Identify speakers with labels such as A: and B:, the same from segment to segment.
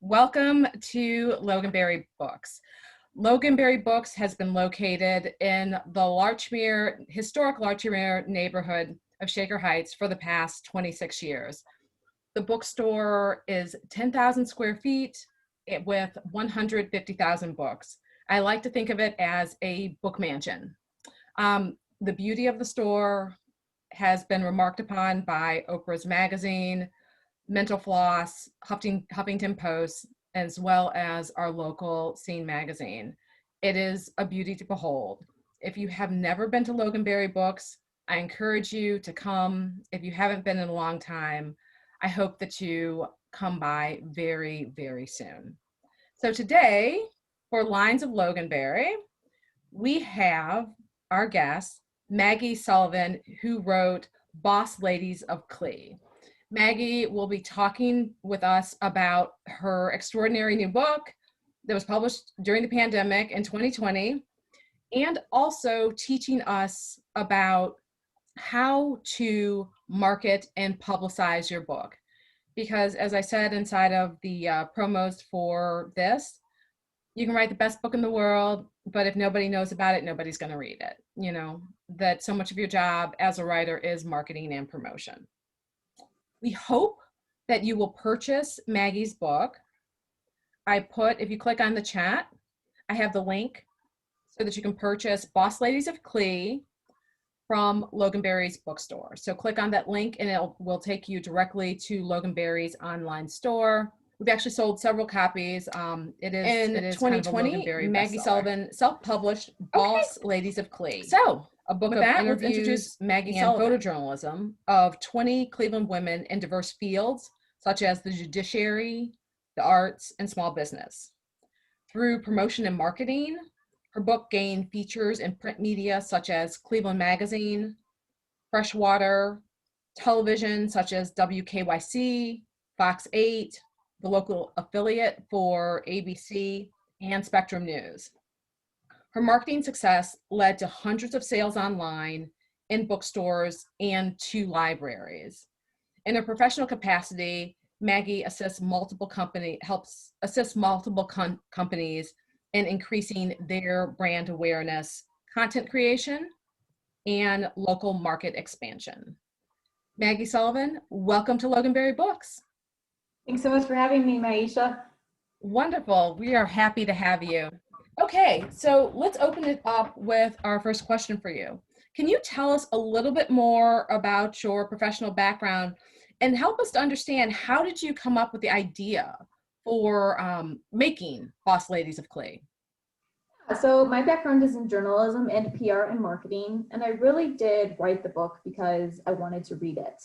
A: Welcome to Loganberry Books. Loganberry Books has been located in the Larchmere, historic Larchmere neighborhood of Shaker Heights for the past 26 years. The bookstore is 10,000 square feet with 150,000 books. I like to think of it as a book mansion. The beauty of the store has been remarked upon by Oprah's Magazine, Mental Floss, Huffington Post, as well as our local Scene magazine. It is a beauty to behold. If you have never been to Loganberry Books, I encourage you to come. If you haven't been in a long time, I hope that you come by very, very soon. So today, for Lines of Loganberry, we have our guest, Maggie Sullivan, who wrote Boss Ladies of CLE. Maggie will be talking with us about her extraordinary new book that was published during the pandemic in 2020, and also teaching us about how to market and publicize your book. Because as I said inside of the promos for this, you can write the best book in the world, but if nobody knows about it, nobody's going to read it. You know, that so much of your job as a writer is marketing and promotion. We hope that you will purchase Maggie's book. If you click on the chat, I have the link so that you can purchase Boss Ladies of CLE from Loganberry's bookstore. So click on that link and it will take you directly to Loganberry's online store. We've actually sold several copies. It is 2020, Maggie Sullivan self-published Boss Ladies of CLE. So a book of interviews, Maggie and photojournalism of 20 Cleveland women in diverse fields, such as the judiciary, the arts, and small business. Through promotion and marketing, her book gained features in print media such as Cleveland Magazine, Freshwater, television such as WKYC, Fox 8, the local affiliate for ABC, and Spectrum News. Her marketing success led to hundreds of sales online, in bookstores, and to libraries. In her professional capacity, Maggie assists multiple companies in increasing their brand awareness, content creation, and local market expansion. Maggie Sullivan, welcome to Loganberry Books.
B: Thanks so much for having me, Miesha.
A: Wonderful. We are happy to have you. Okay, so let's open it up with our first question for you. Can you tell us a little bit more about your professional background and help us to understand how did you come up with the idea for making Boss Ladies of CLE?
B: So my background is in journalism and PR and marketing, and I really did write the book because I wanted to read it.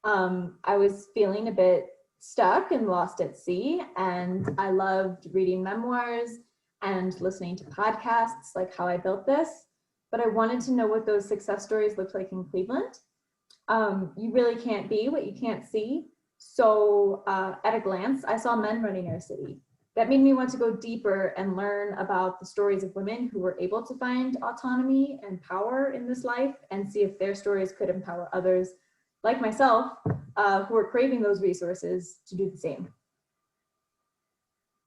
B: I was feeling a bit stuck and lost at sea, and I loved reading memoirs and listening to podcasts like How I Built This, but I wanted to know what those success stories looked like in Cleveland. You really can't be what you can't see. So at a glance, I saw men running our city. That made me want to go deeper and learn about the stories of women who were able to find autonomy and power in this life and see if their stories could empower others like myself who are craving those resources to do the same.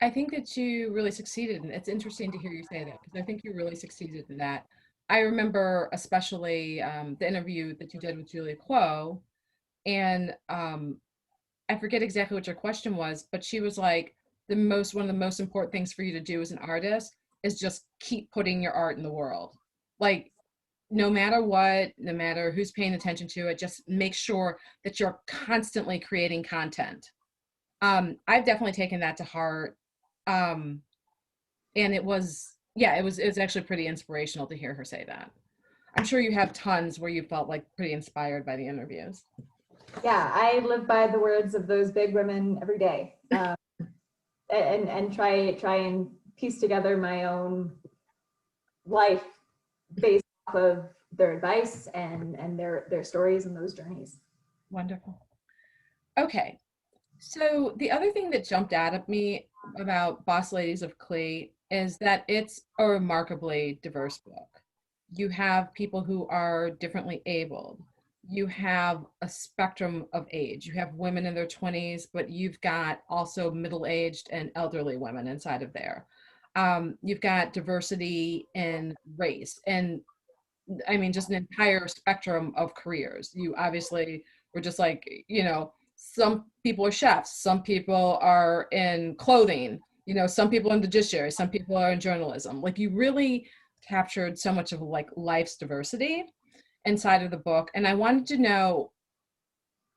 A: I think that you really succeeded, and it's interesting to hear you say that because I think you really succeeded in that. I remember especially the interview that you did with Julia Quo, and I forget exactly what your question was, but she was like, one of the most important things for you to do as an artist is just keep putting your art in the world. Like, no matter what, no matter who's paying attention to it, just make sure that you're constantly creating content. I've definitely taken that to heart. And it was actually pretty inspirational to hear her say that. I'm sure you have tons where you felt like pretty inspired by the interviews.
B: Yeah, I live by the words of those big women every day, and try and piece together my own life based off of their advice and their stories and those journeys.
A: Wonderful. Okay, so the other thing that jumped out at me about Boss Ladies of CLE is that it's a remarkably diverse book. You have people who are differently abled. you have a spectrum of age. You have women in their 20s, but you've got also middle-aged and elderly women inside of there. You've got diversity in race, and I mean, just an entire spectrum of careers. You obviously were just like, some people are chefs, some people are in clothing, some people in the judiciary, some people are in journalism. Like, you really captured so much of like life's diversity inside of the book. And I wanted to know,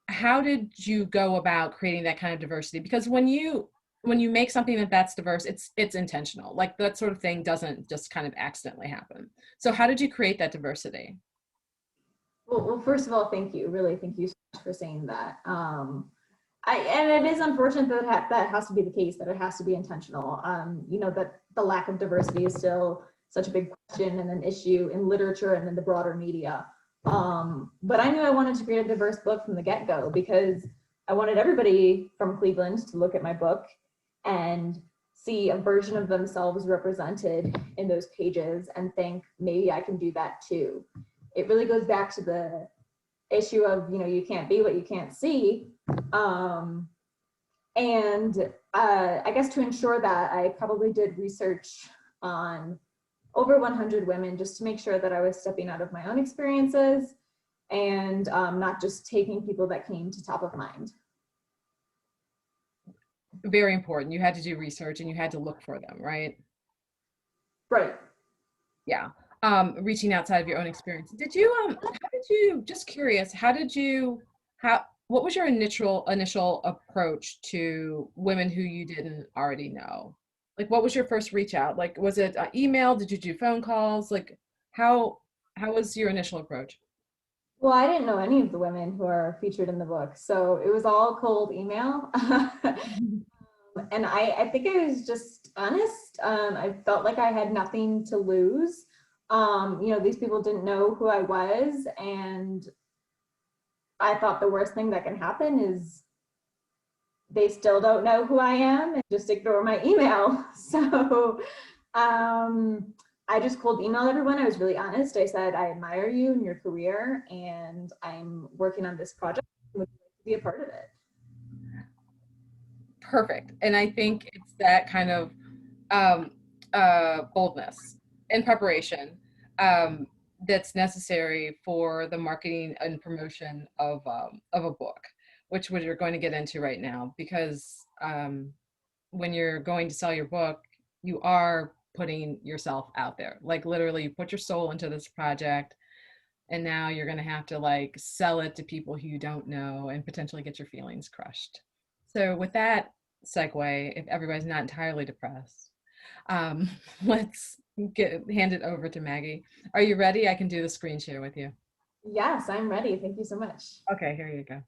A: how did you go about creating that kind of diversity? Because when you make something that's diverse, it's intentional. Like, that sort of thing doesn't just kind of accidentally happen. So how did you create that diversity?
B: Well, first of all, thank you. Really, thank you so much for saying that. And it is unfortunate that that has to be the case, that it has to be intentional. That the lack of diversity is still such a big question and an issue in literature and in the broader media. But I knew I wanted to create a diverse book from the get-go, because I wanted everybody from Cleveland to look at my book and see a version of themselves represented in those pages and think, maybe I can do that too. It really goes back to the issue of, you can't be what you can't see. I guess to ensure that, I probably did research on over 100 women, just to make sure that I was stepping out of my own experiences and not just taking people that came to top of mind.
A: Very important. You had to do research and you had to look for them, right?
B: Right.
A: Yeah. Reaching outside of your own experience. Just curious, what was your initial approach to women who you didn't already know? Like, what was your first reach out? Like, was it email? Did you do phone calls? Like, how was your initial approach?
B: Well, I didn't know any of the women who are featured in the book, so it was all cold email. And I think I was just honest. I felt like I had nothing to lose. These people didn't know who I was, and I thought the worst thing that can happen is they still don't know who I am and just ignore my email. So I just cold emailed everyone. I was really honest. I said, I admire you and your career, and I'm working on this project. Would you like to be a part of it?
A: Perfect. And I think it's that kind of boldness and preparation that's necessary for the marketing and promotion of a book, which you're going to get into right now. Because when you're going to sell your book, you are putting yourself out there. Like, literally, you put your soul into this project, and now you're going to have to like sell it to people who you don't know and potentially get your feelings crushed. So with that segue, if everybody's not entirely depressed, um, let's hand it over to Maggie. Are you ready? I can do the screen share with you.
B: Yes, I'm ready. Thank you so much.
A: Okay, here you go.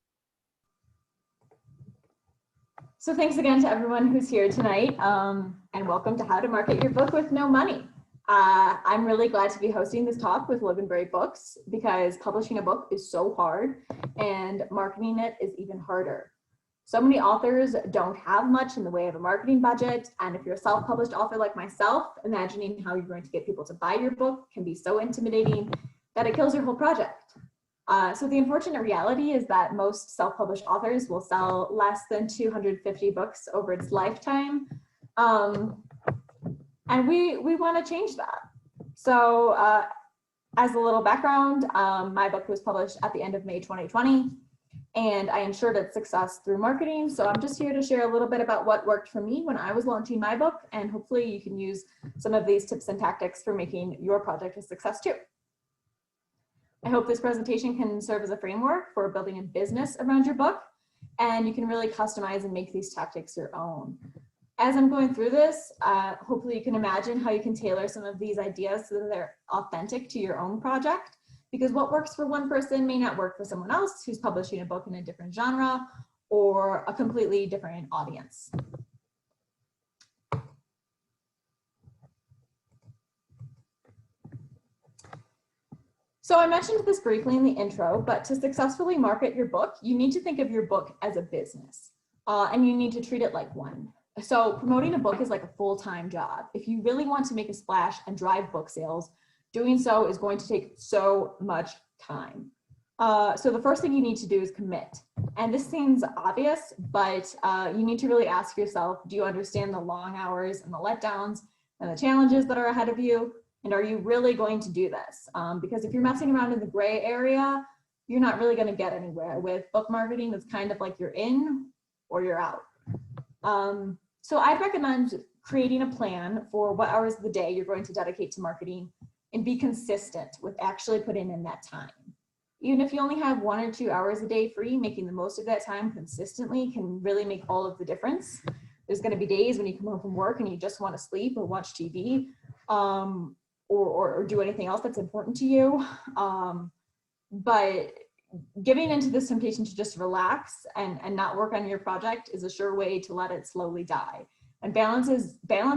B: So thanks again to everyone who's here tonight, and welcome to How to Market Your Book with No Money. I'm really glad to be hosting this talk with Loganberry Books, because publishing a book is so hard and marketing it is even harder. So many authors don't have much in the way of a marketing budget, and if you're a self-published author like myself, imagining how you're going to get people to buy your book can be so intimidating that it kills your whole project. So the unfortunate reality is that most self-published authors will sell less than 250 books over its lifetime. And we want to change that. So as a little background, my book was published at the end of May 2020, and I ensured its success through marketing. So I'm just here to share a little bit about what worked for me when I was launching my book, and hopefully you can use some of these tips and tactics for making your project a success too. I hope this presentation can serve as a framework for building a business around your book, and you can really customize and make these tactics your own. As I'm going through this, hopefully you can imagine how you can tailor some of these ideas so that they're authentic to your own project, because what works for one person may not work for someone else who's publishing a book in a different genre or a completely different audience. So I mentioned this briefly in the intro, but to successfully market your book, you need to think of your book as a business, and you need to treat it like one. So promoting a book is like a full-time job. If you really want to make a splash and drive book sales, doing so is going to take so much time. So the first thing you need to do is commit. And this seems obvious, but you need to really ask yourself, do you understand the long hours and the letdowns and the challenges that are ahead of you? And are you really going to do this? Because if you're messing around in the gray area, you're not really going to get anywhere. With book marketing, it's kind of like you're in or you're out. So I'd recommend creating a plan for what hours of the day you're going to dedicate to marketing and be consistent with actually putting in that time. Even if you only have 1 or 2 hours a day free, making the most of that time consistently can really make all of the difference. There's going to be days when you come home from work and you just want to sleep or watch TV, or do anything else that's important to you. But giving into this temptation to just relax and not work on your project is a sure way to let it slowly die. And balance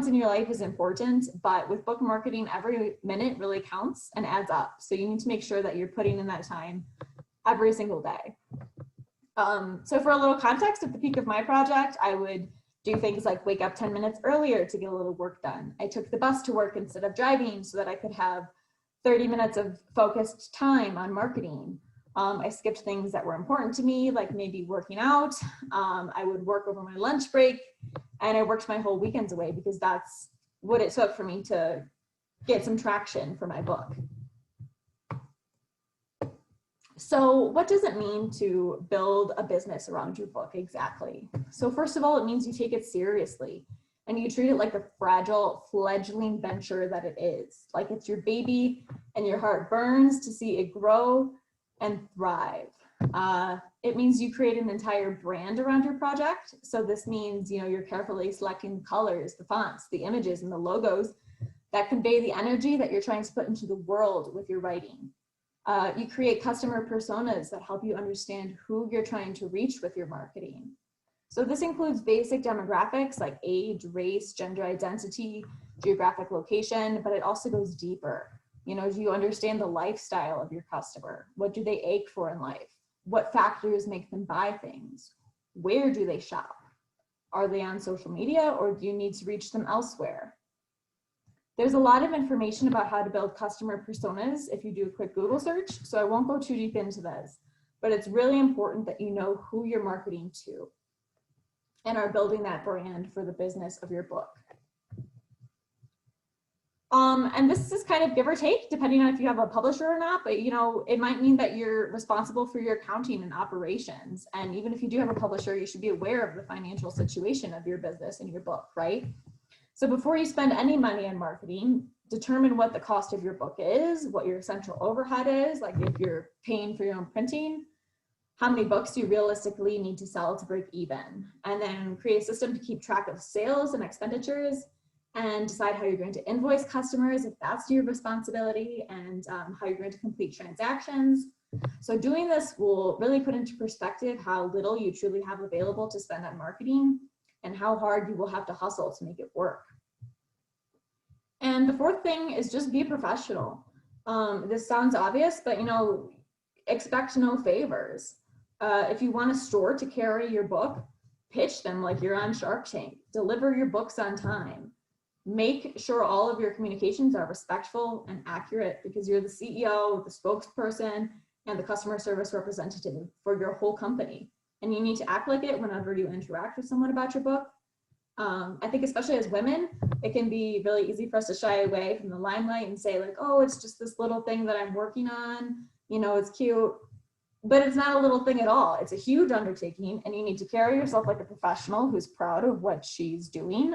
B: in your life is important, but with book marketing, every minute really counts and adds up. So you need to make sure that you're putting in that time every single day. So for a little context, at the peak of my project, I would do things like wake up 10 minutes earlier to get a little work done. I took the bus to work instead of driving so that I could have 30 minutes of focused time on marketing. I skipped things that were important to me, like maybe working out. I would work over my lunch break, and I worked my whole weekends away because that's what it took for me to get some traction for my book. So what does it mean to build a business around your book exactly? So first of all, it means you take it seriously and you treat it like the fragile fledgling venture that it is. Like it's your baby and your heart burns to see it grow and thrive. It means you create an entire brand around your project. So this means, you're carefully selecting the colors, the fonts, the images, and the logos that convey the energy that you're trying to put into the world with your writing. You create customer personas that help you understand who you're trying to reach with your marketing. So this includes basic demographics like age, race, gender identity, geographic location, but it also goes deeper. Do you understand the lifestyle of your customer? What do they ache for in life? What factors make them buy things? Where do they shop? Are they on social media, or do you need to reach them elsewhere? There's a lot of information about how to build customer personas if you do a quick Google search, so I won't go too deep into this, but it's really important that you know who you're marketing to and are building that brand for the business of your book. And this is kind of give or take, depending on if you have a publisher or not, but it might mean that you're responsible for your accounting and operations. And even if you do have a publisher, you should be aware of the financial situation of your business and your book, right? So before you spend any money on marketing, determine what the cost of your book is, what your essential overhead is, like if you're paying for your own printing, how many books you realistically need to sell to break even, and then create a system to keep track of sales and expenditures, and decide how you're going to invoice customers if that's your responsibility, and how you're going to complete transactions. So doing this will really put into perspective how little you truly have available to spend on marketing and how hard you will have to hustle to make it work. And the fourth thing is just be professional. This sounds obvious, but expect no favors. If you want a store to carry your book, pitch them like you're on Shark Tank. Deliver your books on time. Make sure all of your communications are respectful and accurate because you're the CEO, the spokesperson, and the customer service representative for your whole company. And you need to act like it whenever you interact with someone about your book. I think especially as women, it can be really easy for us to shy away from the limelight and say like, oh, it's just this little thing that I'm working on. It's cute. But it's not a little thing at all. It's a huge undertaking, and you need to carry yourself like a professional who's proud of what she's doing,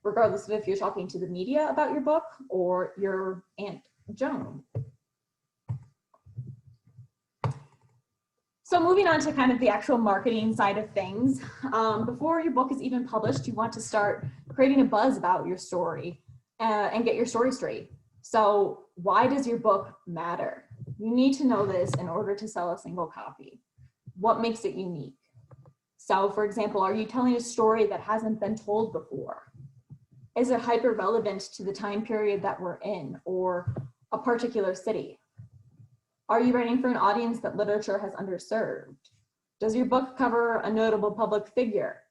B: regardless of if you're talking to the media about your book or your Aunt Joan. So moving on to kind of the actual marketing side of things, before your book is even published, you want to start creating a buzz about your story and get your story straight. So why does your book matter? You need to know this in order to sell a single copy. What makes it unique? So for example, are you telling a story that hasn't been told before? Is it hyper relevant to the time period that we're in or a particular city? Are you writing for an audience that literature has underserved? Does your book cover a notable public figure?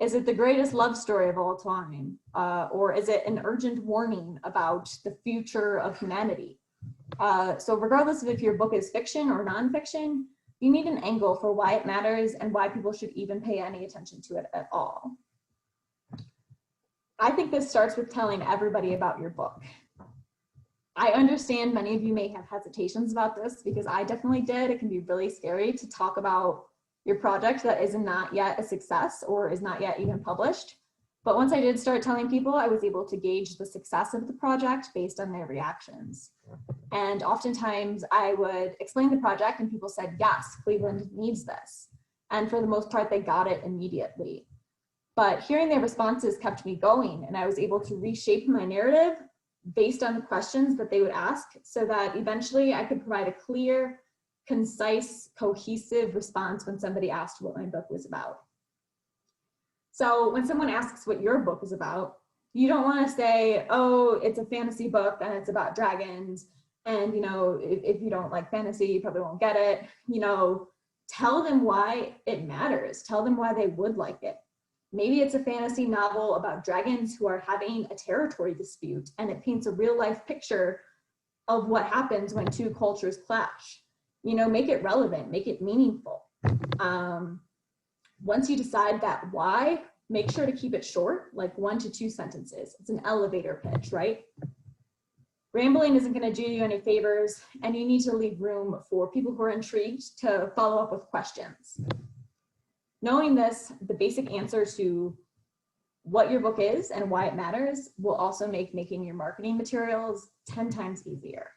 B: Is it the greatest love story of all time? Or is it an urgent warning about the future of humanity? So regardless of if your book is fiction or nonfiction, you need an angle for why it matters and why people should even pay any attention to it at all. I think this starts with telling everybody about your book. I understand many of you may have hesitations about this because I definitely did. It can be really scary to talk about your project that is not yet a success or is not yet even published. But once I did start telling people, I was able to gauge the success of the project based on their reactions. And oftentimes I would explain the project and people said, yes, Cleveland needs this. And for the most part, they got it immediately. But hearing their responses kept me going, and I was able to reshape my narrative based on the questions that they would ask so that eventually I could provide a clear, concise, cohesive response when somebody asked what my book was about. So when someone asks what your book is about, you don't want to say, oh, it's a fantasy book and it's about dragons. And, you know, if you don't like fantasy, you probably won't get it. You know, tell them why it matters. Tell them why they would like it. Maybe it's a fantasy novel about dragons who are having a territory dispute, and it paints a real life picture of what happens when two cultures clash. You know, make it relevant, make it meaningful. Once you decide that why, make sure to keep it short, like 1 to 2 sentences. It's an elevator pitch, right? Rambling isn't going to do you any favors, and you need to leave room for people who are intrigued to follow up with questions. Knowing this, the basic answer to what your book is and why it matters will also make making your marketing materials 10 times easier.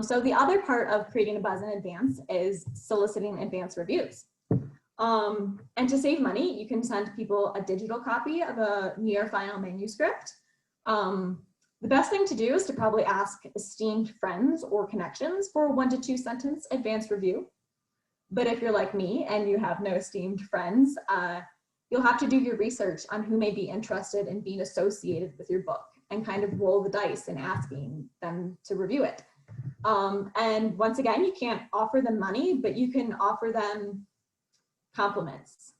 B: So the other part of creating a buzz in advance is soliciting advance reviews. And to save money, you can send people a digital copy of a near final manuscript. The best thing to do is to probably ask esteemed friends or connections for a 1 to 2 sentence advance review. But if you're like me and you have no esteemed friends, you'll have to do your research on who may be interested in being associated with your book and kind of roll the dice in asking them to review it. And once again, you can't offer them money, but you can offer them compliments.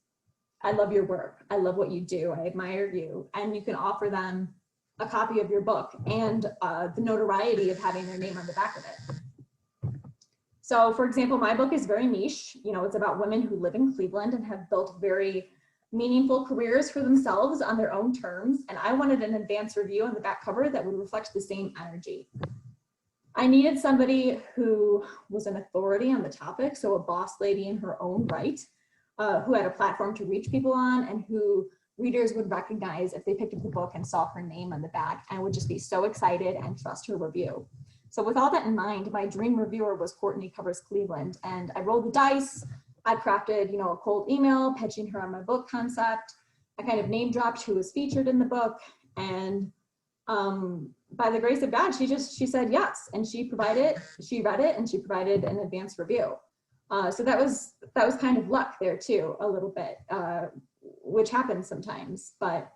B: I love your work. I love what you do. I admire you. And you can offer them a copy of your book and the notoriety of having their name on the back of it. So for example, my book is very niche. You know, it's about women who live in Cleveland and have built very meaningful careers for themselves on their own terms. And I wanted an advance review on the back cover that would reflect the same energy. I needed somebody who was an authority on the topic, so a boss lady in her own right, who had a platform to reach people on and who readers would recognize if they picked up the book and saw her name on the back and would just be so excited and trust her review. So with all that in mind, my dream reviewer was Courtney Covers Cleveland, and I rolled the dice. I crafted, you know, a cold email pitching her on my book concept. I kind of name dropped who was featured in the book, and by the grace of God, she said yes, and she read it, and she provided an advance review. So that was kind of luck there too, a little bit, which happens sometimes. But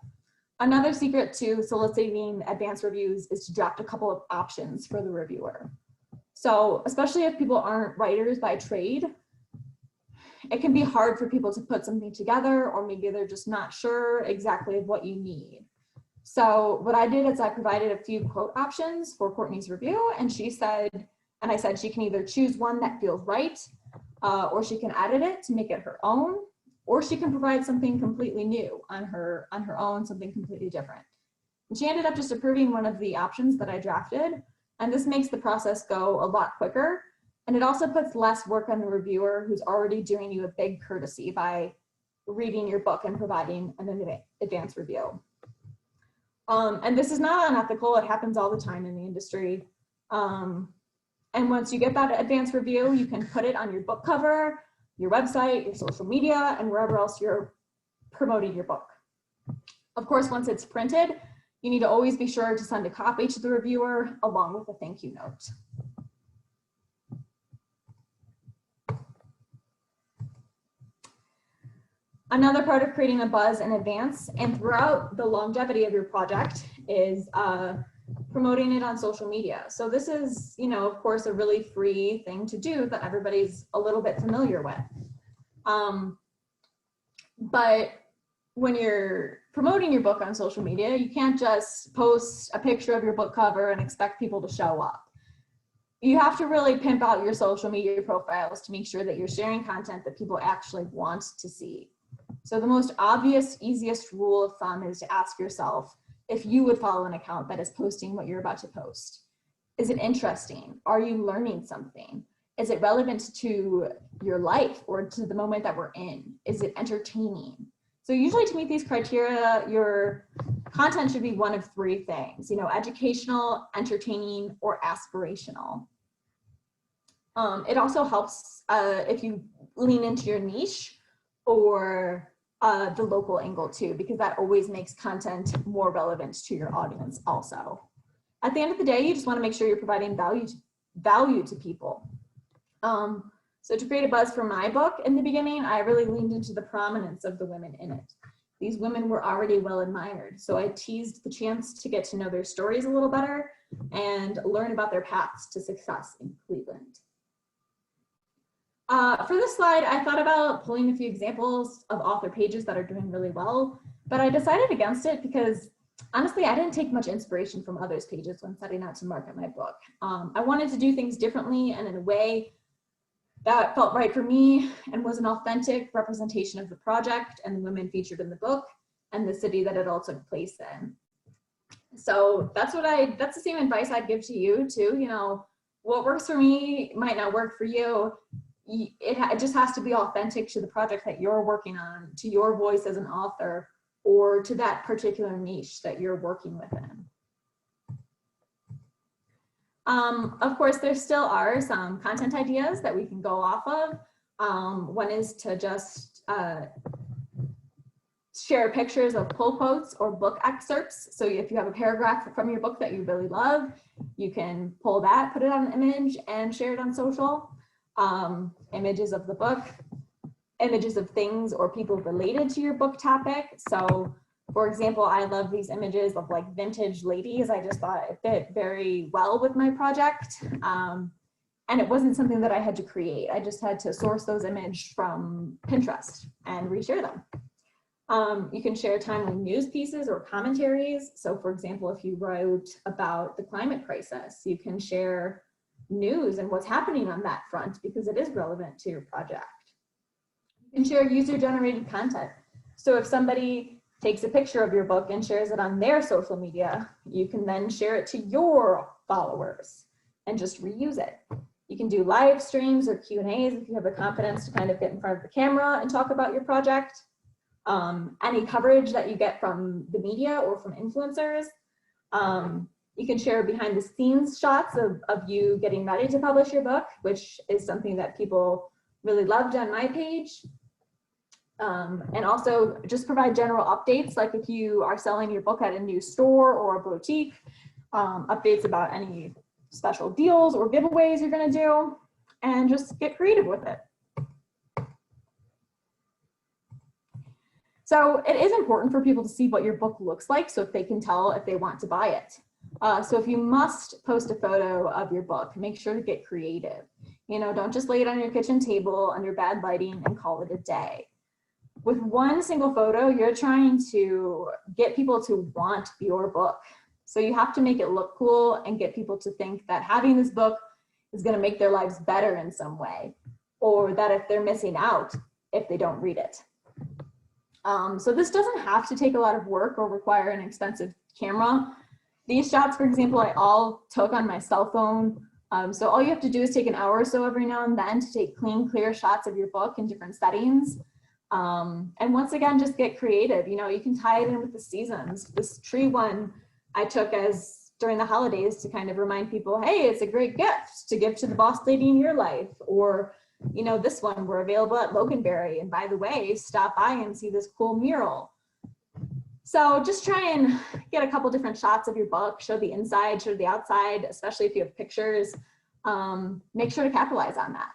B: another secret to soliciting advance reviews is to draft a couple of options for the reviewer. So especially if people aren't writers by trade, it can be hard for people to put something together, or maybe they're just not sure exactly of what you need. So what I did is I provided a few quote options for Courtney's review, and I said she can either choose one that feels right, or she can edit it to make it her own, or she can provide something completely new on her own, something completely different. And she ended up just approving one of the options that I drafted, and this makes the process go a lot quicker, and it also puts less work on the reviewer who's already doing you a big courtesy by reading your book and providing an advance review. And this is not unethical. It happens all the time in the industry. And once you get that advance review, you can put it on your book cover, your website, your social media, and wherever else you're promoting your book. Of course, once it's printed, you need to always be sure to send a copy to the reviewer along with a thank you note. Another part of creating a buzz in advance and throughout the longevity of your project is promoting it on social media. So this is, you know, of course, a really free thing to do that everybody's a little bit familiar with. But when you're promoting your book on social media, you can't just post a picture of your book cover and expect people to show up. You have to really pimp out your social media profiles to make sure that you're sharing content that people actually want to see. So the most obvious, easiest rule of thumb is to ask yourself if you would follow an account that is posting what you're about to post. Is it interesting? Are you learning something? Is it relevant to your life or to the moment that we're in? Is it entertaining? So usually to meet these criteria, your content should be one of three things, educational, entertaining, or aspirational. It also helps if you lean into your niche or the local angle too, because that always makes content more relevant to your audience also. At the end of the day, you just want to make sure you're providing value to people. So to create a buzz for my book in the beginning, I really leaned into the prominence of the women in it. These women were already well admired, so I teased the chance to get to know their stories a little better and learn about their paths to success in Cleveland. For this slide, I thought about pulling a few examples of author pages that are doing really well, but I decided against it because honestly, I didn't take much inspiration from others' pages when setting out to market my book. I wanted to do things differently and in a way that felt right for me and was an authentic representation of the project and the women featured in the book and the city that it all took place in. So that's the same advice I'd give to you too. What works for me might not work for you. It just has to be authentic to the project that you're working on, to your voice as an author, or to that particular niche that you're working within. Of course, there still are some content ideas that we can go off of. One is to just share pictures of pull quotes or book excerpts. So if you have a paragraph from your book that you really love, you can pull that, put it on an image, and share it on social. Images of the book, images of things or people related to your book topic. So for example, I love these images of like vintage ladies. I just thought it fit very well with my project. And it wasn't something that I had to create. I just had to source those images from Pinterest and reshare them. You can share timely news pieces or commentaries. So for example, if you wrote about the climate crisis, you can share news and what's happening on that front because it is relevant to your project. You can share user-generated content. So if somebody takes a picture of your book and shares it on their social media, you can then share it to your followers and just reuse it. You can do live streams or Q&As if you have the confidence to kind of get in front of the camera and talk about your project. Any coverage that you get from the media or from influencers. You can share behind the scenes shots of you getting ready to publish your book, which is something that people really loved on my page. And also just provide general updates, like if you are selling your book at a new store or a boutique, updates about any special deals or giveaways you're gonna do, and just get creative with it. So it is important for people to see what your book looks like so if they can tell if they want to buy it. So if you must post a photo of your book, make sure to get creative. Don't just lay it on your kitchen table under bad lighting and call it a day. With one single photo, you're trying to get people to want your book. So you have to make it look cool and get people to think that having this book is going to make their lives better in some way, or that if they're missing out if they don't read it. So this doesn't have to take a lot of work or require an expensive camera. These shots, for example, I all took on my cell phone. So all you have to do is take an hour or so every now and then to take clean, clear shots of your book in different settings. And once again, just get creative. You can tie it in with the seasons. This tree one I took as during the holidays to kind of remind people, hey, it's a great gift to give to the boss lady in your life. Or, this one, we're available at Loganberry. And by the way, stop by and see this cool mural. So just try and get a couple different shots of your book, show the inside, show the outside, especially if you have pictures. Make sure to capitalize on that.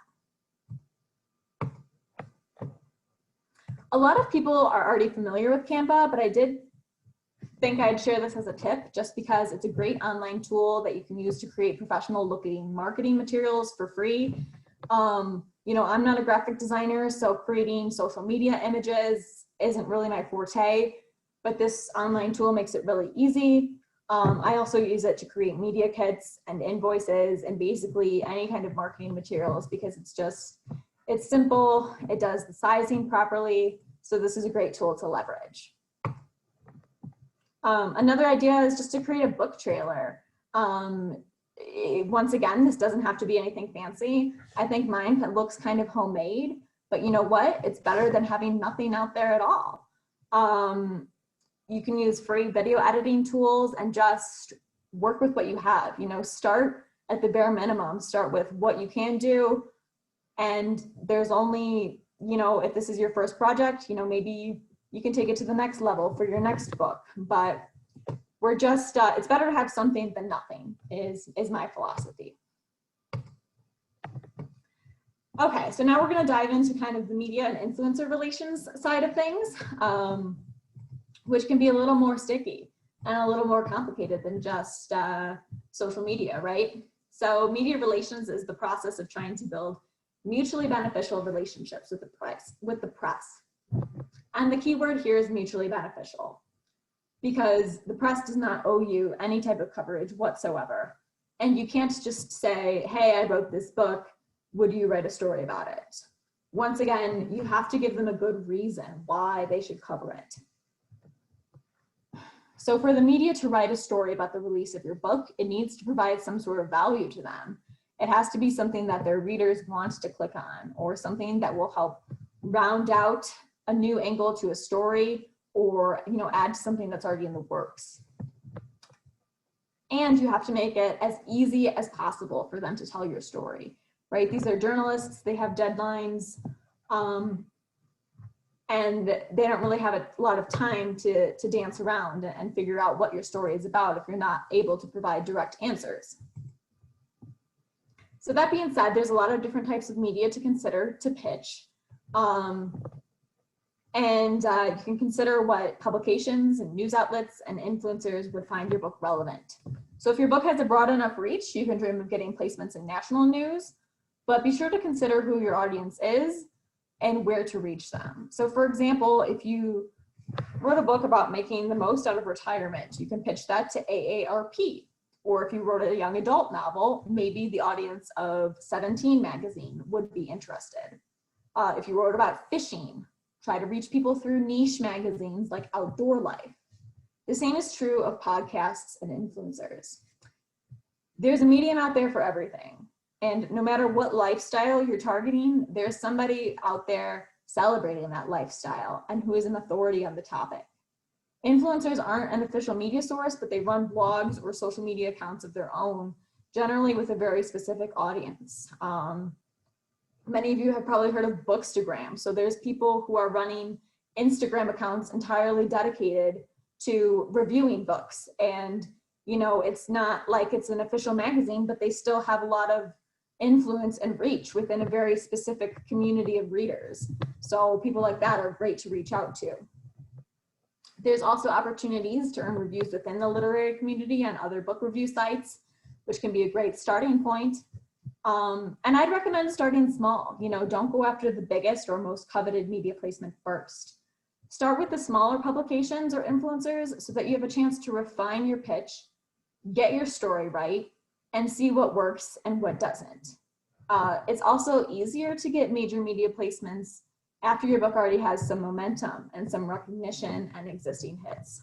B: A lot of people are already familiar with Canva, but I did think I'd share this as a tip just because it's a great online tool that you can use to create professional looking marketing materials for free. I'm not a graphic designer, so creating social media images isn't really my forte, but this online tool makes it really easy. I also use it to create media kits and invoices and basically any kind of marketing materials because it's simple, it does the sizing properly, so this is a great tool to leverage. Another idea is just to create a book trailer. Once again, this doesn't have to be anything fancy. I think mine looks kind of homemade, but you know what? It's better than having nothing out there at all. You can use free video editing tools and just work with what you have. You know, start at the bare minimum, start with what you can do. And there's only, you know, if this is your first project, you know, maybe you can take it to the next level for your next book, but we're just, it's better to have something than nothing is my philosophy. Okay, so now we're gonna dive into kind of the media and influencer relations side of things, which can be a little more sticky and a little more complicated than just social media, right? So media relations is the process of trying to build mutually beneficial relationships with the press. And the key word here is mutually beneficial, because the press does not owe you any type of coverage whatsoever. And you can't just say, hey, I wrote this book, would you write a story about it? Once again, you have to give them a good reason why they should cover it. So for the media to write a story about the release of your book, it needs to provide some sort of value to them. It has to be something that their readers want to click on, or something that will help round out a new angle to a story, or, you know, add to something that's already in the works. And you have to make it as easy as possible for them to tell your story, right? These are journalists, they have deadlines, and they don't really have a lot of time to dance around and figure out what your story is about if you're not able to provide direct answers. So that being said, there's a lot of different types of media to consider to pitch. You can consider what publications and news outlets and influencers would find your book relevant. So if your book has a broad enough reach, you can dream of getting placements in national news, but be sure to consider who your audience is and where to reach them. So for example, if you wrote a book about making the most out of retirement, you can pitch that to AARP. Or if you wrote a young adult novel, maybe the audience of 17 magazine would be interested. If you wrote about fishing, try to reach people through niche magazines like Outdoor Life. The same is true of podcasts and influencers. There's a medium out there for everything. And no matter what lifestyle you're targeting, there's somebody out there celebrating that lifestyle and who is an authority on the topic. Influencers aren't an official media source, but they run blogs or social media accounts of their own, generally with a very specific audience. Many of you have probably heard of Bookstagram. So there's people who are running Instagram accounts entirely dedicated to reviewing books. And, you know, it's not like it's an official magazine, but they still have a lot of influence and reach within a very specific community of readers. So people like that are great to reach out to. There's also opportunities to earn reviews within the literary community and other book review sites, which can be a great starting point. And I'd recommend starting small. You know, don't go after the biggest or most coveted media placement first. Start with the smaller publications or influencers so that you have a chance to refine your pitch, get your story right, and see what works and what doesn't. It's also easier to get major media placements after your book already has some momentum and some recognition and existing hits.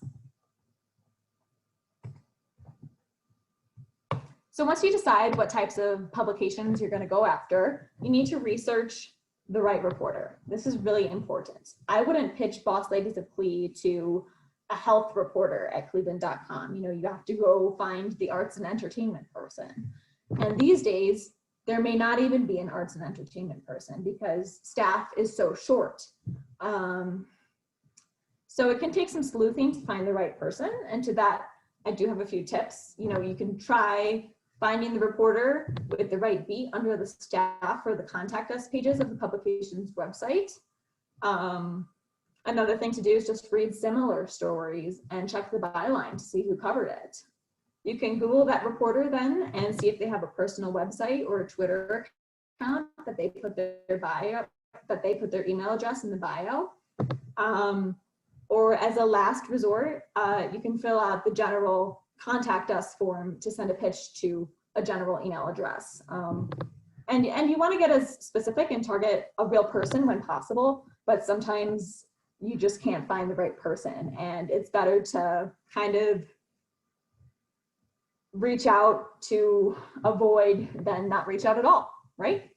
B: So once you decide what types of publications you're going to go after, you need to research the right reporter. This is really important. I wouldn't pitch Boss Ladies of CLE to a health reporter at cleveland.com. You know, you have to go find the arts and entertainment person. And these days, there may not even be an arts and entertainment person because staff is so short. So it can take some sleuthing to find the right person. And to that, I do have a few tips. You know, you can try finding the reporter with the right beat under the staff or the contact us pages of the publication's website. Another thing to do is just read similar stories and check the byline to see who covered it. You can Google that reporter then and see if they have a personal website or a Twitter account that they put their bio, that they put their email address in the bio. Or as a last resort, you can fill out the general contact us form to send a pitch to a general email address. And you want to get as specific and target a real person when possible, but sometimes you just can't find the right person, and it's better to kind of reach out to avoid than not reach out at all, right?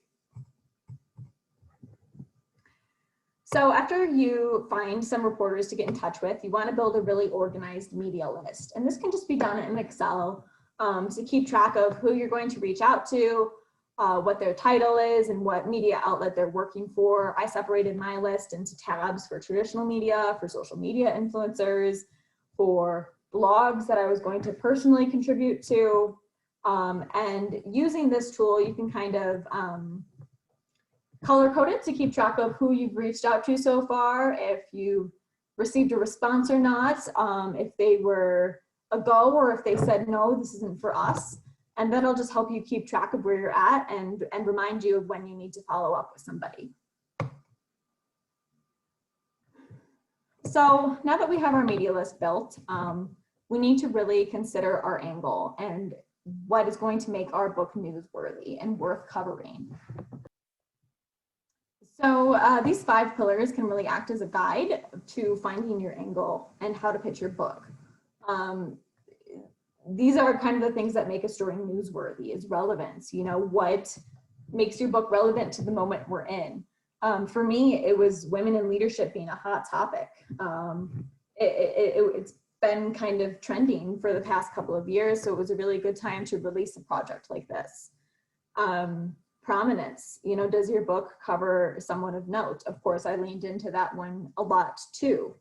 B: So after you find some reporters to get in touch with, you want to build a really organized media list. And this can just be done in Excel to keep track of who you're going to reach out to, what their title is, and what media outlet they're working for. I separated my list into tabs for traditional media, for social media influencers, for blogs that I was going to personally contribute to. And using this tool, you can kind of color code it to keep track of who you've reached out to so far, if you received a response or not, if they were a go or if they said, no, this isn't for us. And that'll just help you keep track of where you're at and remind you of when you need to follow up with somebody. So now that we have our media list built, we need to really consider our angle and what is going to make our book newsworthy and worth covering. So these 5 pillars can really act as a guide to finding your angle and how to pitch your book. These are kind of the things that make a story newsworthy, is relevance. You know, what makes your book relevant to the moment we're in. For me, it was women in leadership being a hot topic. It's been kind of trending for the past couple of years, so it was a really good time to release a project like this. Prominence, you know, does your book cover someone of note? Of course, I leaned into that one a lot too.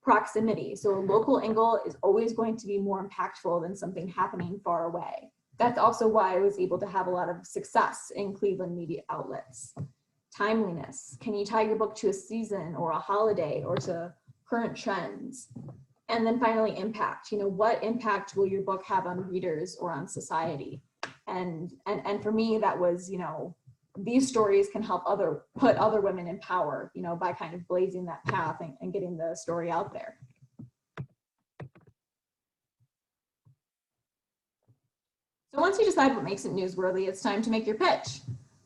B: Proximity, so a local angle is always going to be more impactful than something happening far away. That's also why I was able to have a lot of success in Cleveland media outlets. Timeliness, can you tie your book to a season or a holiday or to current trends? And then finally, impact, you know, what impact will your book have on readers or on society? And for me, that was, you know, these stories can help put other women in power, you know, by kind of blazing that path and getting the story out there. So once you decide what makes it newsworthy, it's time to make your pitch.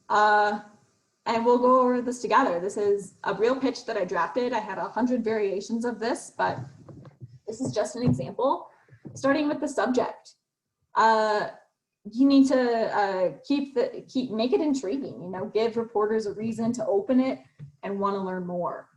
B: And we'll go over this together. This is a real pitch that I drafted. I had 100 variations of this, but this is just an example. Starting with the subject. You need to make it intriguing, you know, give reporters a reason to open it and want to learn more.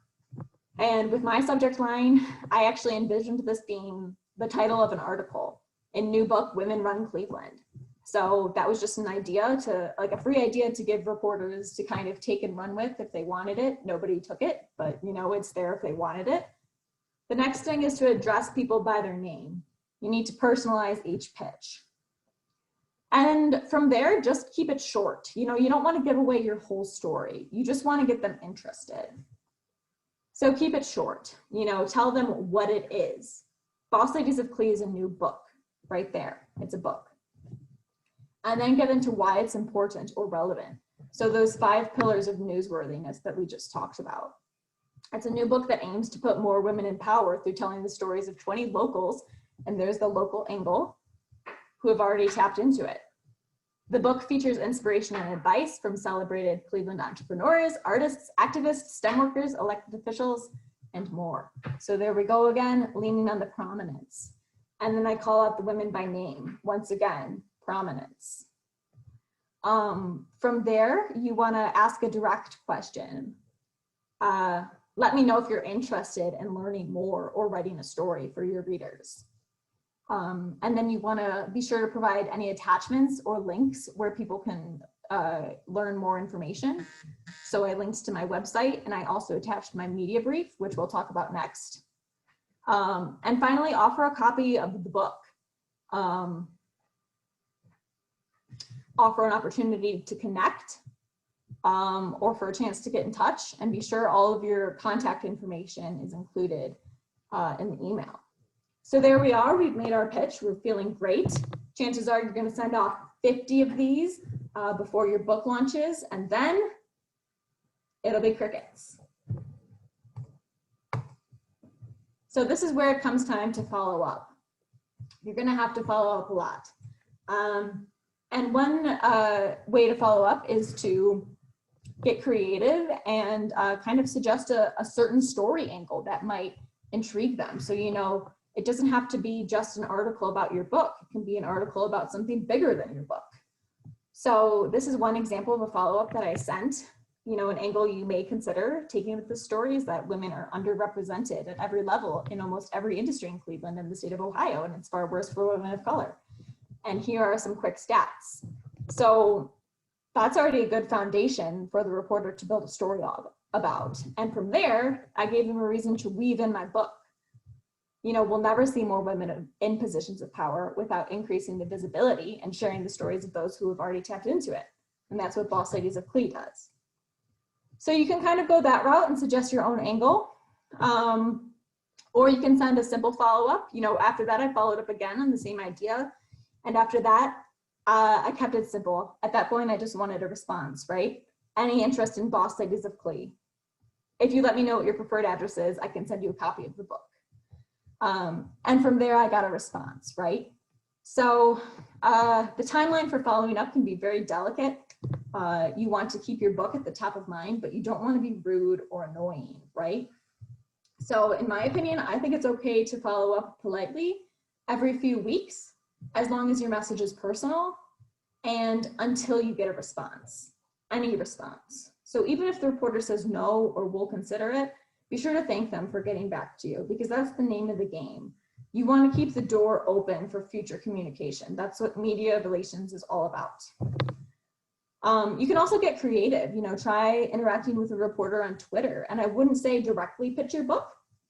B: And with my subject line, I actually envisioned this being the title of an article in new book, Women Run Cleveland. So that was just an idea like a free idea to give reporters to kind of take and run with if they wanted it. Nobody took it, but you know, it's there if they wanted it. The next thing is to address people by their name. You need to personalize each pitch. And from there, just keep it short. You know, you don't want to give away your whole story. You just want to get them interested. So keep it short. You know, tell them what it is. Boss Ladies of CLE is a new book right there. It's a book. And then get into why it's important or relevant. So those 5 pillars of newsworthiness that we just talked about. It's a new book that aims to put more women in power through telling the stories of 20 locals, and there's the local angle, who have already tapped into it. The book features inspiration and advice from celebrated Cleveland entrepreneurs, artists, activists, STEM workers, elected officials, and more. So there we go again, leaning on the prominence. And then I call out the women by name. Once again, prominence. From there, you want to ask a direct question. Let me know if you're interested in learning more or writing a story for your readers. And then you want to be sure to provide any attachments or links where people can learn more information. So I linked to my website, and I also attached my media brief, which we'll talk about next. And finally, offer a copy of the book. Offer an opportunity to connect, or for a chance to get in touch, and be sure all of your contact information is included in the email. So there we are, we've made our pitch, we're feeling great. Chances are you're gonna send off 50 of these before your book launches, and then it'll be crickets. So this is where it comes time to follow up. You're gonna have to follow up a lot. And one way to follow up is to get creative and kind of suggest a certain story angle that might intrigue them. So, you know, it doesn't have to be just an article about your book. It can be an article about something bigger than your book. So this is one example of a follow-up that I sent. You know, an angle you may consider taking with the story is that women are underrepresented at every level in almost every industry in Cleveland and the state of Ohio, and it's far worse for women of color. And here are some quick stats. So that's already a good foundation for the reporter to build a story about. And from there, I gave them a reason to weave in my book. You know, we'll never see more women in positions of power without increasing the visibility and sharing the stories of those who have already tapped into it. And that's what Boss Ladies of CLE does. So you can kind of go that route and suggest your own angle. Or you can send a simple follow-up. You know, after that, I followed up again on the same idea. And after that, I kept it simple. At that point, I just wanted a response, right? Any interest in Boss Ladies of CLE? If you let me know what your preferred address is, I can send you a copy of the book. And from there, I got a response, right? So the timeline for following up can be very delicate. You want to keep your book at the top of mind, but you don't want to be rude or annoying, right? So in my opinion, I think it's okay to follow up politely every few weeks, as long as your message is personal and until you get a response, any response. So even if the reporter says no or will consider it, be sure to thank them for getting back to you, because that's the name of the game. You want to keep the door open for future communication. That's what media relations is all about. You can also get creative, you know, try interacting with a reporter on Twitter. And I wouldn't say directly pitch your book,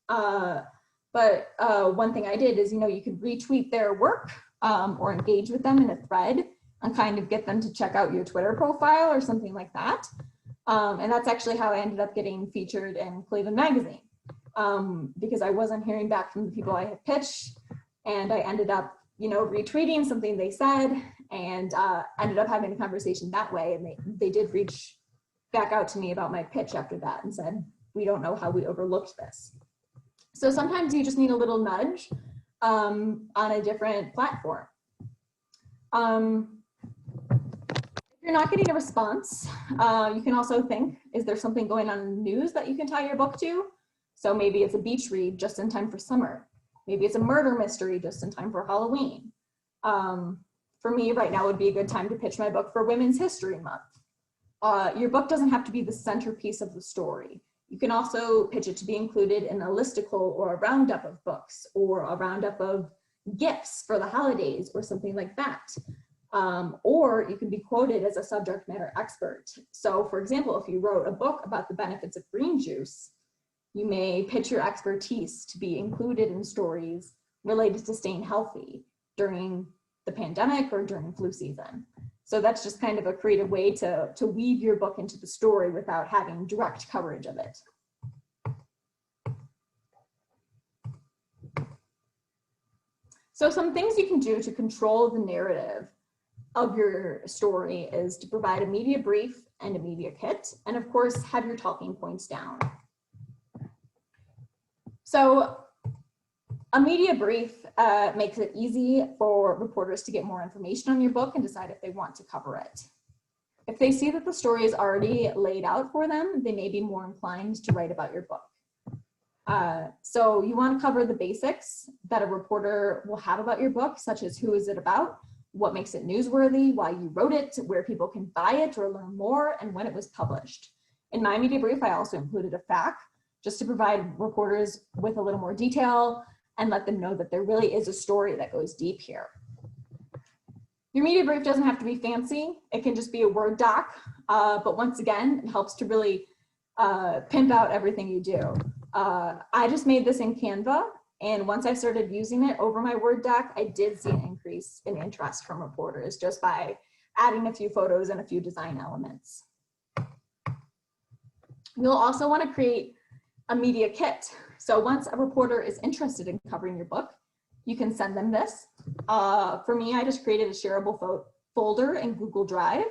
B: but one thing I did is, you know, you could retweet their work or engage with them in a thread and kind of get them to check out your Twitter profile or something like that. And that's actually how I ended up getting featured in Cleveland Magazine, because I wasn't hearing back from the people I had pitched, and I ended up, you know, retweeting something they said, and ended up having a conversation that way. And they did reach back out to me about my pitch after that and said, we don't know how we overlooked this. So sometimes you just need a little nudge on a different platform. If you're not getting a response, you can also think, is there something going on in the news that you can tie your book to? So maybe it's a beach read just in time for summer. Maybe it's a murder mystery just in time for Halloween. For me right now would be a good time to pitch my book for Women's History Month. Your book doesn't have to be the centerpiece of the story. You can also pitch it to be included in a listicle or a roundup of books or a roundup of gifts for the holidays or something like that. Or you can be quoted as a subject matter expert. So for example, if you wrote a book about the benefits of green juice, you may pitch your expertise to be included in stories related to staying healthy during the pandemic or during flu season. So that's just kind of a creative way to weave your book into the story without having direct coverage of it. So some things you can do to control the narrative of your story is to provide a media brief and a media kit, and of course, have your talking points down. So a media brief makes it easy for reporters to get more information on your book and decide if they want to cover it. If they see that the story is already laid out for them, they may be more inclined to write about your book. So you want to cover the basics that a reporter will have about your book, such as who is it about, what makes it newsworthy, why you wrote it, where people can buy it or learn more, and when it was published. In my media brief, I also included a FAQ just to provide reporters with a little more detail and let them know that there really is a story that goes deep here. Your media brief doesn't have to be fancy. It can just be a Word doc, but once again, it helps to really pimp out everything you do. I just made this in Canva, and once I started using it over my Word doc, I did see an increase in interest from reporters just by adding a few photos and a few design elements. You'll also want to create a media kit. So once a reporter is interested in covering your book, you can send them this. For me, I just created a shareable folder in Google Drive.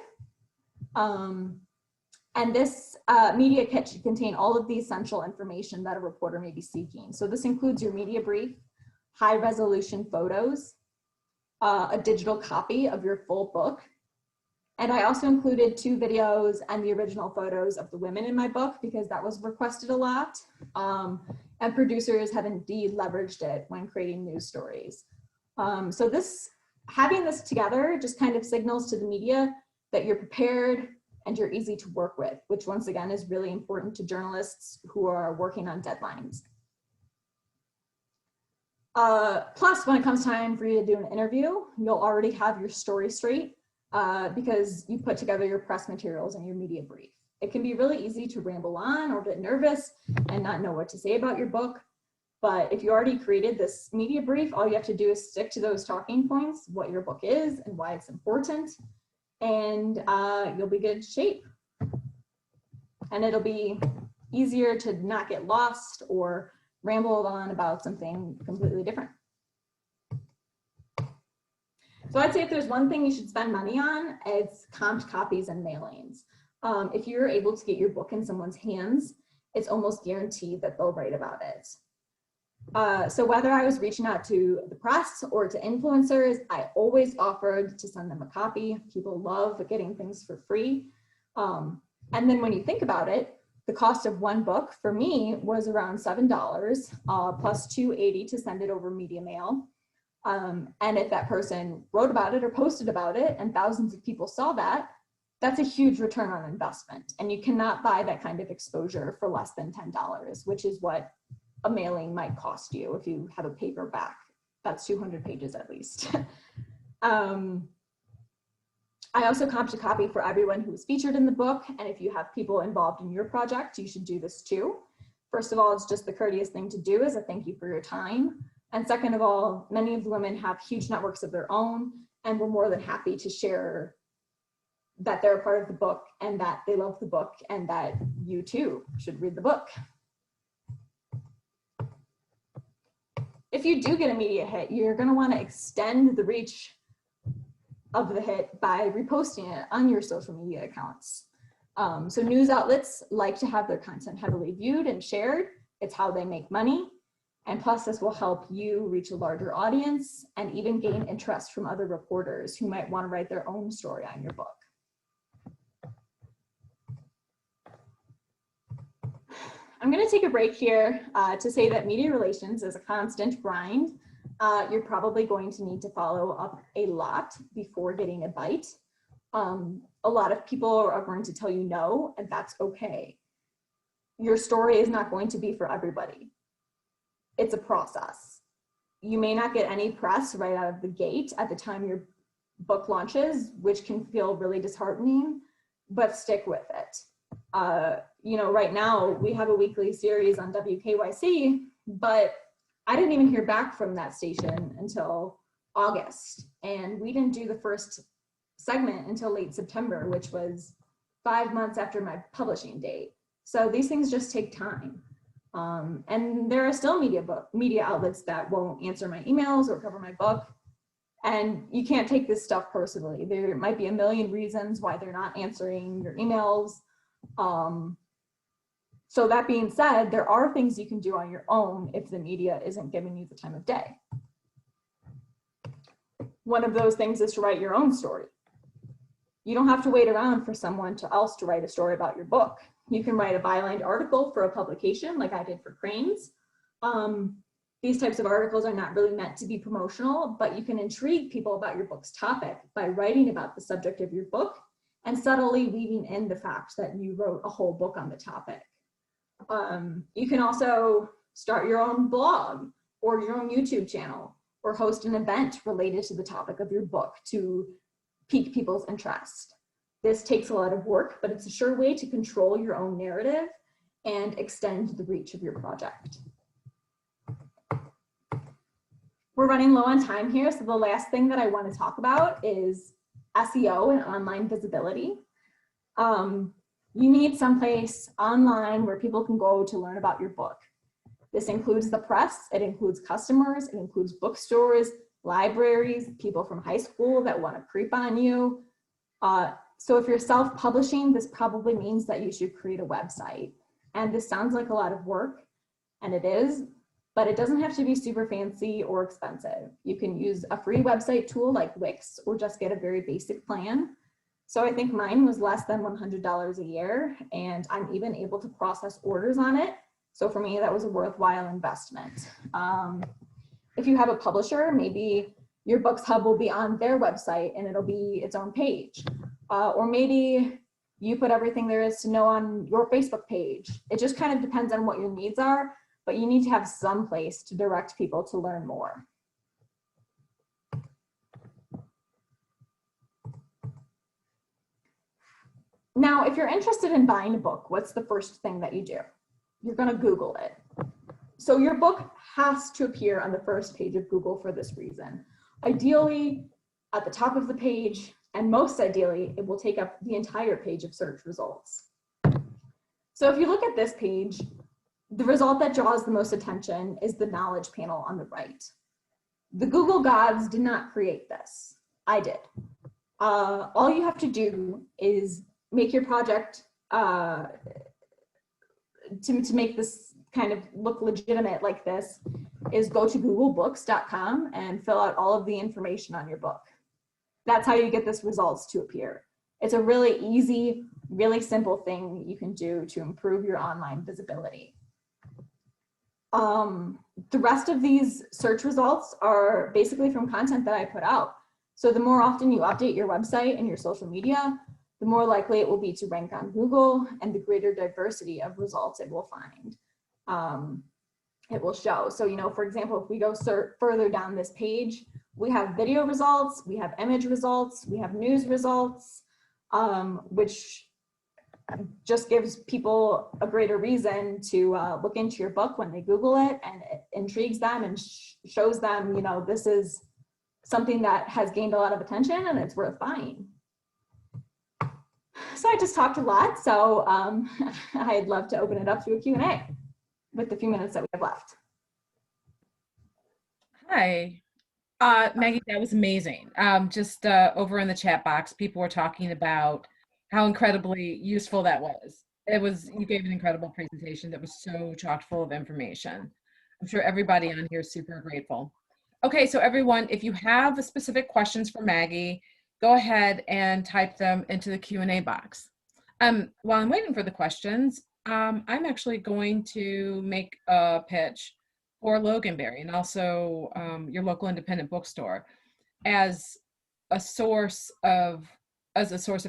B: And this media kit should contain all of the essential information that a reporter may be seeking. So this includes your media brief, high resolution photos, a digital copy of your full book. And I also included 2 videos and the original photos of the women in my book because that was requested a lot. And producers have indeed leveraged it when creating news stories. So having this together just kind of signals to the media that you're prepared and you're easy to work with, which once again is really important to journalists who are working on deadlines. Plus, when it comes time for you to do an interview, you'll already have your story straight because you put together your press materials and your media brief. It can be really easy to ramble on or get nervous and not know what to say about your book. But if you already created this media brief, all you have to do is stick to those talking points, what your book is and why it's important, and you'll be good shape. And it'll be easier to not get lost or ramble on about something completely different. So I'd say if there's one thing you should spend money on, it's comped copies and mailings. If you're able to get your book in someone's hands, it's almost guaranteed that they'll write about it. So whether I was reaching out to the press or to influencers, I always offered to send them a copy. People love getting things for free. And then when you think about it, the cost of one book for me was around $7 plus $2.80 to send it over media mail. And if that person wrote about it or posted about it and thousands of people saw that, that's a huge return on investment. And you cannot buy that kind of exposure for less than $10, which is what a mailing might cost you if you have a paperback. That's 200 pages at least. I also comped a copy for everyone who was featured in the book. And if you have people involved in your project, you should do this too. First of all, it's just the courteous thing to do as a thank you for your time. And second of all, many of the women have huge networks of their own, and we're more than happy to share that they're a part of the book and that they love the book and that you too should read the book. If you do get a media hit, you're going to want to extend the reach of the hit by reposting it on your social media accounts. So news outlets like to have their content heavily viewed and shared. It's how they make money. And plus, this will help you reach a larger audience and even gain interest from other reporters who might want to write their own story on your book. I'm going to take a break here to say that media relations is a constant grind. You're probably going to need to follow up a lot before getting a bite. A lot of people are going to tell you no, and that's okay. Your story is not going to be for everybody. It's a process. You may not get any press right out of the gate at the time your book launches, which can feel really disheartening, but stick with it. You know, right now we have a weekly series on WKYC, but I didn't even hear back from that station until August. And we didn't do the first segment until late September, which was 5 months after my publishing date. So these things just take time. And there are still media outlets that won't answer my emails or cover my book. And you can't take this stuff personally. There might be a million reasons why they're not answering your emails. So that being said, there are things you can do on your own if the media isn't giving you the time of day. One of those things is to write your own story. You don't have to wait around for someone else to write a story about your book. You can write a byline article for a publication like I did for Cranes. These types of articles are not really meant to be promotional, but you can intrigue people about your book's topic by writing about the subject of your book and subtly weaving in the fact that you wrote a whole book on the topic. You can also start your own blog or your own YouTube channel or host an event related to the topic of your book to pique people's interest. This takes a lot of work, but it's a sure way to control your own narrative and extend the reach of your project. We're running low on time here, so the last thing that I want to talk about is SEO and online visibility. You need someplace online where people can go to learn about your book. This includes the press, it includes customers, it includes bookstores, libraries, people from high school that want to creep on you. So if you're self-publishing, this probably means that you should create a website. And this sounds like a lot of work, and it is, but it doesn't have to be super fancy or expensive. You can use a free website tool like Wix, or just get a very basic plan. So I think mine was less than $100 a year, and I'm even able to process orders on it. So for me, that was a worthwhile investment. If you have a publisher, maybe your Books Hub will be on their website and it'll be its own page. Or maybe you put everything there is to know on your Facebook page. It just kind of depends on what your needs are, but you need to have some place to direct people to learn more. Now, if you're interested in buying a book, what's the first thing that you do? You're going to Google it. So your book has to appear on the first page of Google for this reason. Ideally, at the top of the page, and most ideally, it will take up the entire page of search results. So if you look at this page, the result that draws the most attention is the knowledge panel on the right. The Google gods did not create this. I did. All you have to do is make your project to make this kind of look legitimate like this is go to googlebooks.com and fill out all of the information on your book. That's how you get this results to appear. It's a really easy, really simple thing you can do to improve your online visibility. The rest of these search results are basically from content that I put out. So the more often you update your website and your social media, the more likely it will be to rank on Google, and the greater diversity of results it will find. It will show. So, you know, for example, if we go further down this page, we have video results, we have image results, we have news results, which just gives people a greater reason to look into your book when they Google it, and it intrigues them and shows them, you know, this is something that has gained a lot of attention and it's worth buying. So I just talked a lot, so I'd love to open it up to a Q&A with the few minutes that we have left.
A: Hi, Maggie, that was amazing. Just over in the chat box, people were talking about how incredibly useful that was. You gave an incredible presentation that was so chock full of information. I'm sure everybody on here is super grateful. Okay, so everyone, if you have specific questions for Maggie, go ahead and type them into the Q&A box. While I'm waiting for the questions, I'm actually going to make a pitch for Loganberry and also your local independent bookstore as a source of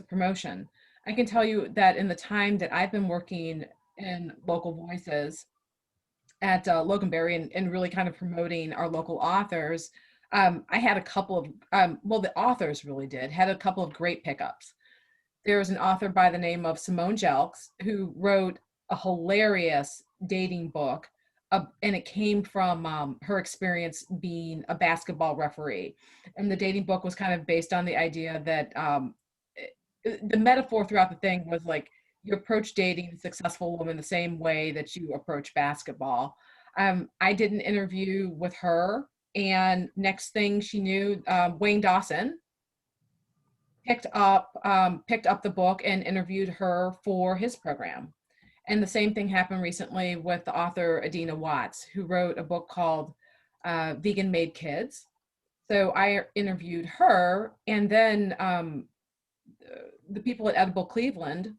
A: promotion. I can tell you that in the time that I've been working in local voices at Loganberry and really kind of promoting our local authors, I had a couple of, well, the authors really had a couple of great pickups. There was an author by the name of Simone Jelks who wrote a hilarious dating book, and it came from her experience being a basketball referee. And the dating book was kind of based on the idea that the metaphor throughout the thing was like, you approach dating a successful woman the same way that you approach basketball. I did an interview with her, and next thing she knew, Wayne Dawson picked up the book and interviewed her for his program. And the same thing happened recently with the author Adina Watts, who wrote a book called Vegan Made Kids. So I interviewed her, and then the people at Edible Cleveland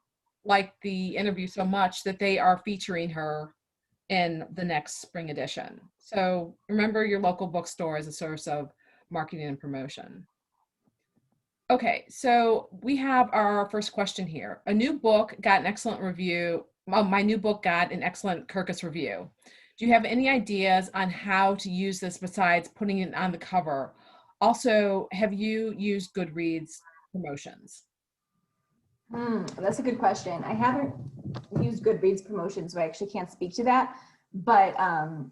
A: liked the interview so much that they are featuring her in the next spring edition. So remember your local bookstore as a source of marketing and promotion. Okay, so we have our first question here. A new book got an excellent review. Well, my new book got an excellent Kirkus review. Do you have any ideas on how to use this besides putting it on the cover? Also, have you used Goodreads promotions?
B: That's a good question. I haven't used Goodreads promotions, so I actually can't speak to that. But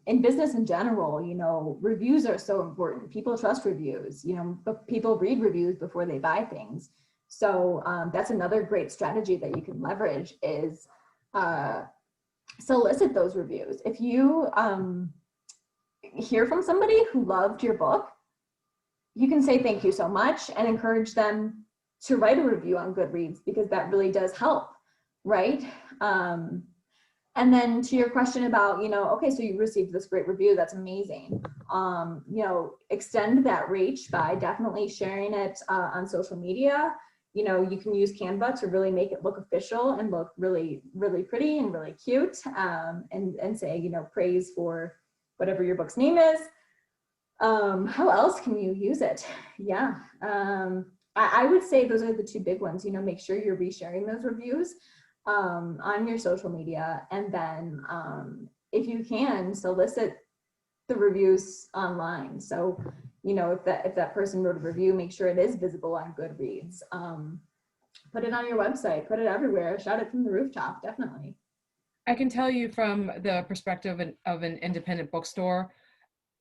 B: in business in general, you know, reviews are so important. People trust reviews, you know, but people read reviews before they buy things. So that's another great strategy that you can leverage is solicit those reviews. If you hear from somebody who loved your book, you can say thank you so much and encourage them to write a review on Goodreads, because that really does help, right? And then to your question about, okay, so you received this great review, that's amazing. Extend that reach by definitely sharing it on social media. You can use Canva to really make it look official and look really, really pretty and really cute, and say, praise for whatever your book's name is. How else can you use it? Yeah. I would say those are the two big ones. Make sure you're resharing those reviews on your social media, and then if you can, solicit the reviews online. So if that person wrote a review, make sure it is visible on Goodreads. Put it on your website, put it everywhere, shout it from the rooftop, definitely.
A: I can tell you from the perspective of an independent bookstore,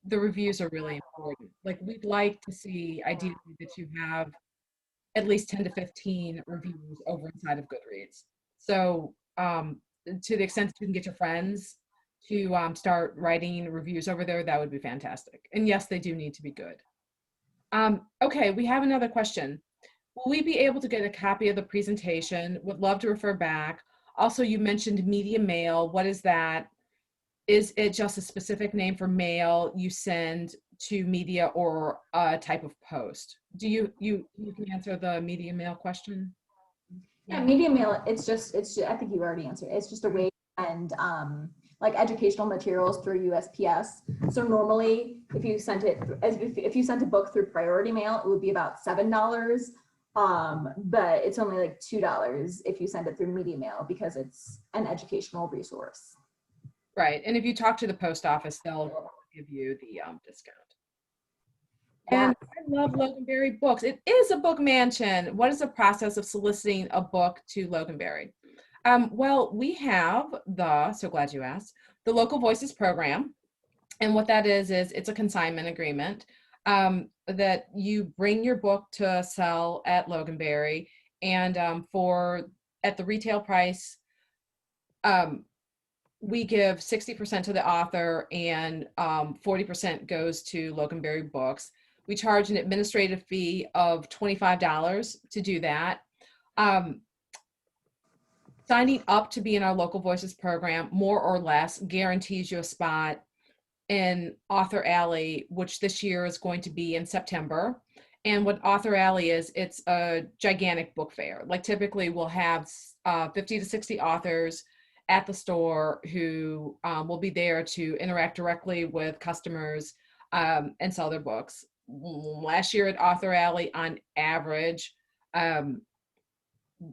A: the reviews are really important. Like, we'd like to see ideally that you have at least 10 to 15 reviews over inside of Goodreads. So to the extent that you can get your friends to start writing reviews over there, that would be fantastic. And yes, they do need to be good. Okay, we have another question. Will we be able to get a copy of the presentation? Would love to refer back. Also, you mentioned media mail. What is that? Is it just a specific name for mail you send to media, or a type of post? Do you can answer the media mail question?
B: Yeah, media mail, it's just, I think you already answered. It's just a way to send like educational materials through USPS. So normally, if you sent a book through priority mail, it would be about $7. But it's only like $2 if you send it through media mail, because it's an educational resource.
A: Right, and if you talk to the post office, they'll give you the discount.
B: Yeah.
A: And I love Loganberry Books. It is a book mansion. What is the process of soliciting a book to Loganberry? Well, we have so glad you asked, the Local Voices program. And what that is it's a consignment agreement that you bring your book to sell at Loganberry, and at the retail price, we give 60% to the author, and 40% goes to Loganberry Books. We charge an administrative fee of $25 to do that. Signing up to be in our Local Voices program, more or less, guarantees you a spot in Author Alley, which this year is going to be in September. And what Author Alley is, it's a gigantic book fair. Like, typically we'll have 50 to 60 authors at the store who will be there to interact directly with customers and sell their books. Last year at Author Alley, on average,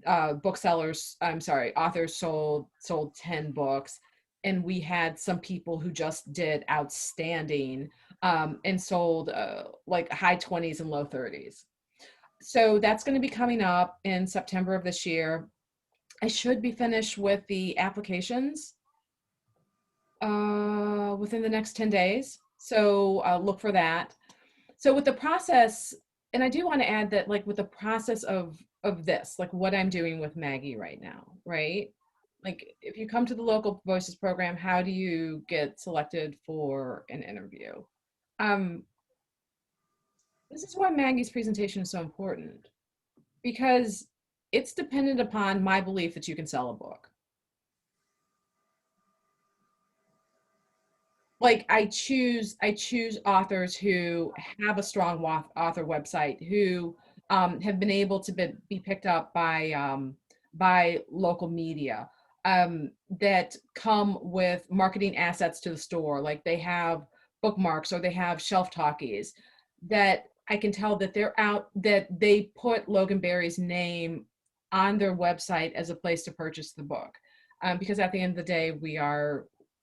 A: authors sold 10 books, and we had some people who just did outstanding and sold like high 20s and low 30s. So that's going to be coming up in September of this year. I should be finished with the applications within the next 10 days. So look for that. So with the process, and I do want to add that, like, with the process of this, like what I'm doing with Maggie right now, right? Like, if you come to the Local Voices program, how do you get selected for an interview? This is why Maggie's presentation is so important, because it's dependent upon my belief that you can sell a book. Like, I choose authors who have a strong author website, who have been able to be picked up by local media, that come with marketing assets to the store, like they have bookmarks or they have shelf talkies, that I can tell that they're out, that they put Loganberry's name on their website as a place to purchase the book. Because at the end of the day,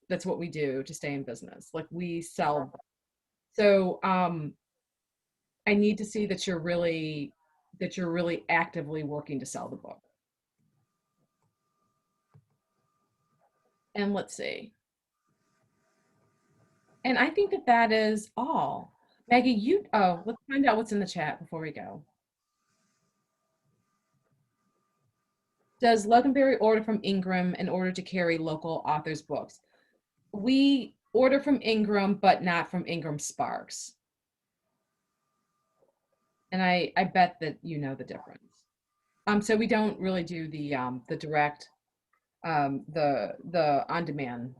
A: that's what we do to stay in business. Like, we sell. So I need to see that you're really actively working to sell the book. And let's see. And I think that is all. Maggie, let's find out what's in the chat before we go. Does Loganberry order from Ingram in order to carry local authors' books? We order from Ingram, but not from Ingram Sparks. And I bet that you know the difference. So we don't really do the direct, the on-demand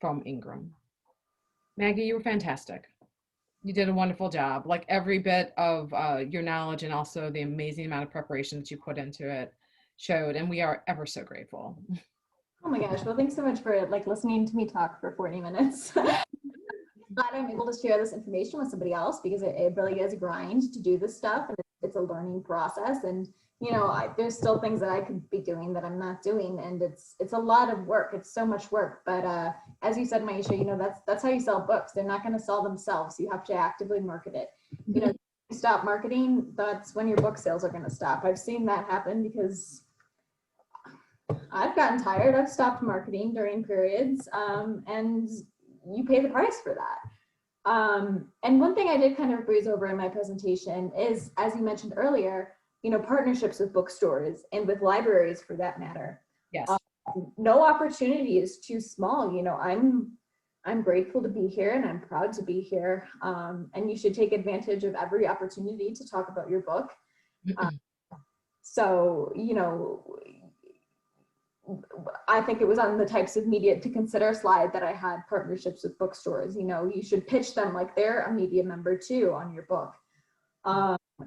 A: from Ingram. Maggie, you were fantastic. You did a wonderful job. Like every bit of your knowledge and also the amazing amount of preparation that you put into it showed, and we are ever so grateful.
B: Oh my gosh. Well, thanks so much for like listening to me talk for 40 minutes. Glad I'm able to share this information with somebody else because it really is a grind to do this stuff, and it's a learning process. And you know, there's still things that I could be doing that I'm not doing, and it's a lot of work. It's so much work. But as you said, Miesha, you know, that's how you sell books. They're not going to sell themselves. You have to actively market it. You know, you stop marketing, that's when your book sales are going to stop. I've seen that happen because I've gotten tired. I've stopped marketing during periods, and you pay the price for that. And one thing I did kind of breeze over in my presentation is, as you mentioned earlier, you know, partnerships with bookstores and with libraries for that matter.
A: Yes.
B: No opportunity is too small. You know, I'm grateful to be here and I'm proud to be here. And you should take advantage of every opportunity to talk about your book. So, you know, I think it was on the types of media to consider slide that I had partnerships with bookstores. You know, you should pitch them like they're a media member too on your book,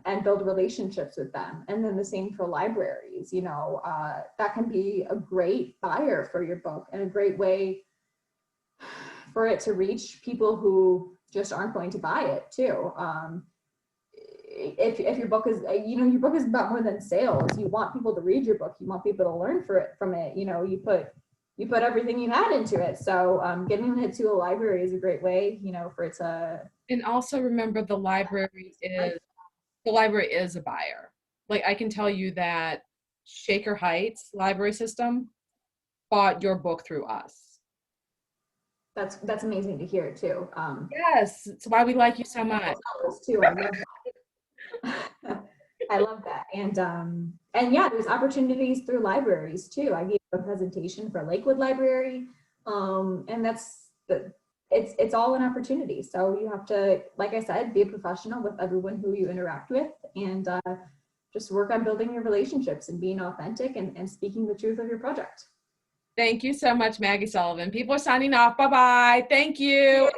B: and build relationships with them. And then the same for libraries. You know, that can be a great buyer for your book and a great way for it to reach people who just aren't going to buy it too. If your book is, you know, your book is about more than sales. You want people to read your book. You want people to learn from it. You know, you put everything you had into it. So getting it to a library is a great way, you know, for it to.
A: And also remember the library is a buyer. Like I can tell you that Shaker Heights library system bought your book through us.
B: That's amazing to hear too.
A: Yes, it's why we like you so much.
B: Too. I love that. I love that. And yeah, there's opportunities through libraries too. I gave a presentation for Lakewood Library. And it's all an opportunity. So you have to, like I said, be a professional with everyone who you interact with, and just work on building your relationships and being authentic and speaking the truth of your project.
A: Thank you so much, Maggie Sullivan. People are signing off. Bye-bye. Thank you.